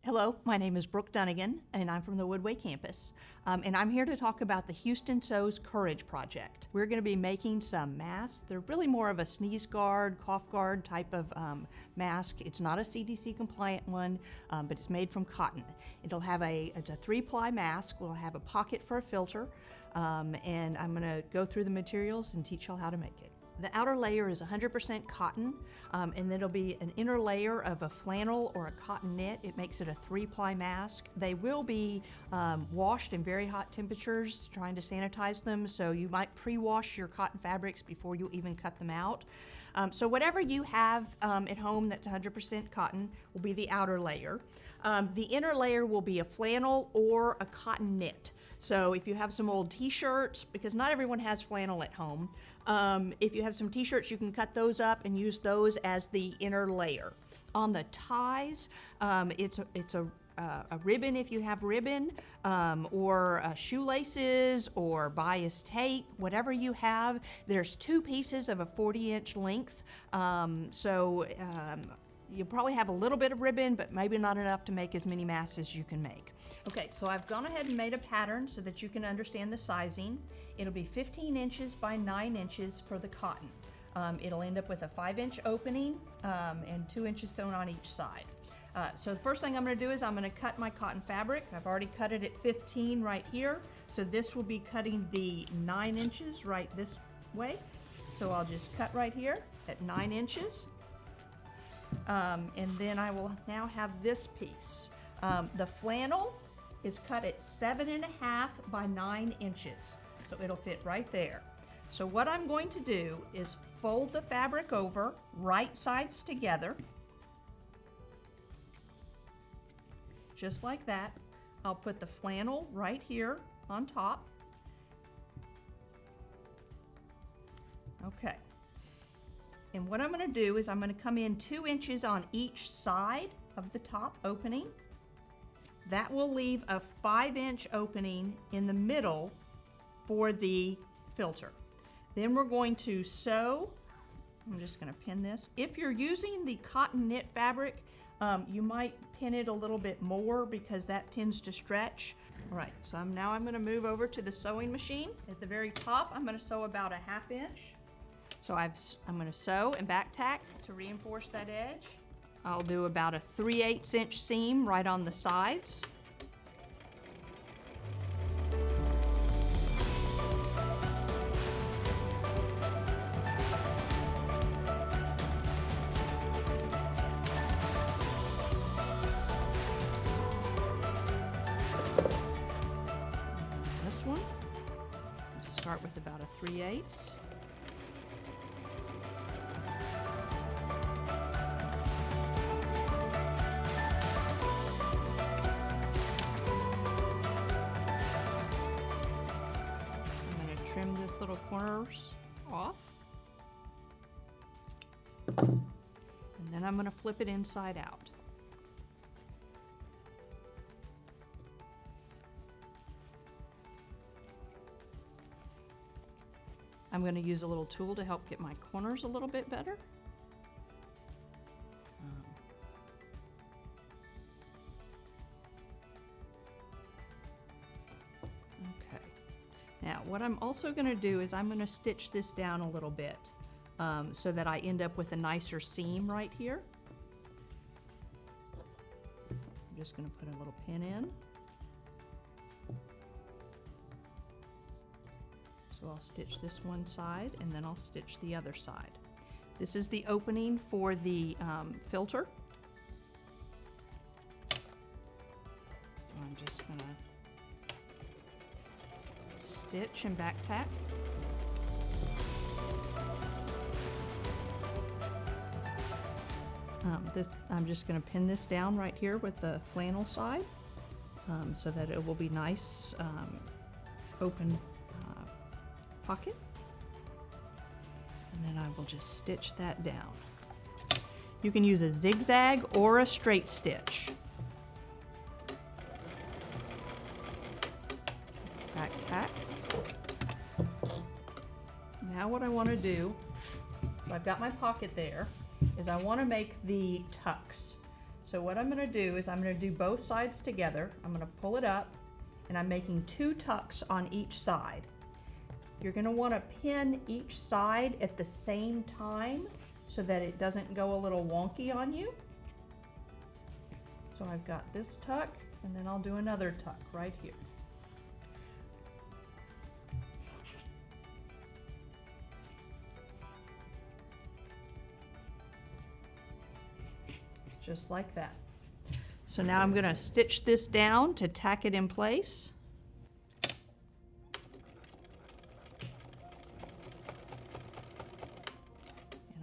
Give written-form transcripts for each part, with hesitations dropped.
Hello, my name is Brooke Dunnigan, and I'm from the Woodway campus. And I'm here to talk about the Houston Sews Courage Project. We're going to be making some masks. They're really more of a sneeze guard, cough guard type of mask. It's not a CDC compliant one, but it's made from cotton. It's a 3-ply mask. We'll have a pocket for a filter, and I'm going to go through the materials and teach y'all how to make it. The outer layer is 100% cotton, and then it'll be an inner layer of a flannel or a cotton knit. It makes it a 3-ply mask. They will be washed in very hot temperatures, trying to sanitize them, so you might pre-wash your cotton fabrics before you even cut them out. So whatever you have at home that's 100% cotton will be the outer layer. The inner layer will be a flannel or a cotton knit. So if you have some old t-shirts, because not everyone has flannel at home, if you have some t-shirts, you can cut those up and use those as the inner layer. On the ties, it's a ribbon if you have ribbon, or shoelaces or bias tape, whatever you have. There's 2 pieces of a 40-inch length, you'll probably have a little bit of ribbon, but maybe not enough to make as many masks as you can make. Okay, so I've gone ahead and made a pattern so that you can understand the sizing. It'll be 15 inches by 9 inches for the cotton. It'll end up with a 5-inch opening and 2 inches sewn on each side. So the first thing I'm going to do is I'm going to cut my cotton fabric. I've already cut it at 15 right here. So this will be cutting the 9 inches right this way. So I'll just cut right here at 9 inches. And then I will now have this piece. The flannel is cut at 7.5 by 9 inches. So it'll fit right there. So what I'm going to do is fold the fabric over, right sides together. Just like that. I'll put the flannel right here on top. Okay. And what I'm going to do is I'm going to come in 2 inches on each side of the top opening. That will leave a 5-inch opening in the middle for the filter. Then we're going to sew. I'm just going to pin this. If you're using the cotton knit fabric, you might pin it a little bit more because that tends to stretch. All right, so now I'm going to move over to the sewing machine. At the very top, I'm going to sew about a 1/2 inch. So I'm going to sew and back tack to reinforce that edge. I'll do about a 3/8 inch seam right on the sides. This one, start with about a 3/8. Trim this little corners off. And then I'm going to flip it inside out. I'm going to use a little tool to help get my corners a little bit better. Now, what I'm also going to do is I'm going to stitch this down a little bit so that I end up with a nicer seam right here. I'm just going to put a little pin in. So I'll stitch this one side and then I'll stitch the other side. This is the opening for the filter. So I'm just going to stitch and back tack. I'm just going to pin this down right here with the flannel side so that it will be nice open pocket. And then I will just stitch that down. You can use a zigzag or a straight stitch. Back tack. Now what I want to do, I've got my pocket there, is I want to make the tucks. So what I'm going to do is I'm going to do both sides together. I'm going to pull it up, and I'm making 2 tucks on each side. You're going to want to pin each side at the same time so that it doesn't go a little wonky on you. So I've got this tuck, and then I'll do another tuck right here. Just like that. So now I'm going to stitch this down to tack it in place. And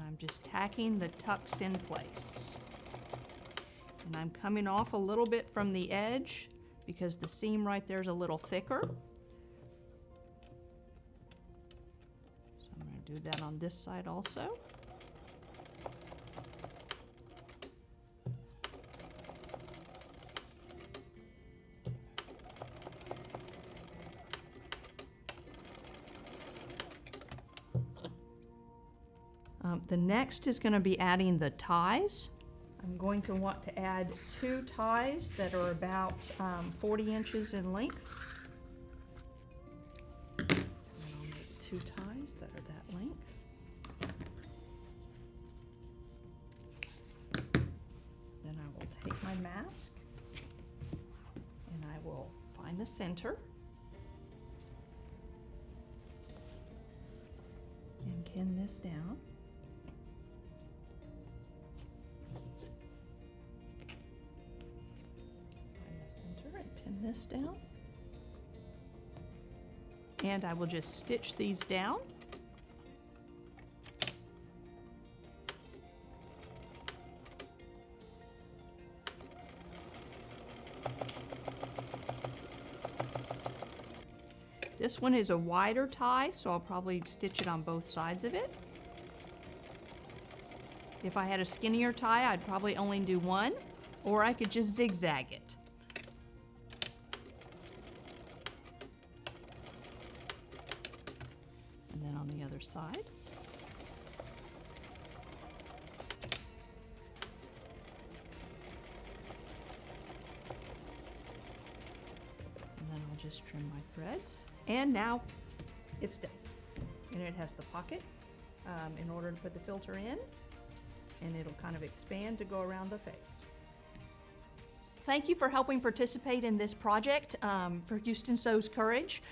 I'm just tacking the tucks in place. And I'm coming off a little bit from the edge because the seam right there is a little thicker. So I'm going to do that on this side also. The next is going to be adding the ties. I'm going to want to add 2 ties that are about 40 inches in length. And I'll make 2 ties that are that length. Then I will take my mask and I will find the center and pin this down. Pin this down, and I will just stitch these down. This one is a wider tie, so I'll probably stitch it on both sides of it. If I had a skinnier tie, I'd probably only do one, or I could just zigzag it. And then on the other side. And then I'll just trim my threads. And now it's done. And it has the pocket in order to put the filter in, and it'll kind of expand to go around the face. Thank you for helping participate in this project for Houston Sews Courage.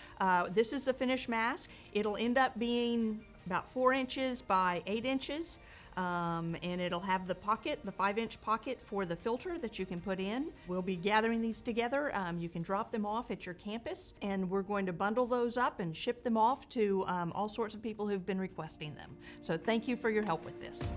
This is the finished mask. It'll end up being about 4 inches by 8 inches, and it'll have the pocket, the 5-inch pocket for the filter that you can put in. We'll be gathering these together. You can drop them off at your campus, and we're going to bundle those up and ship them off to all sorts of people who've been requesting them. So thank you for your help with this.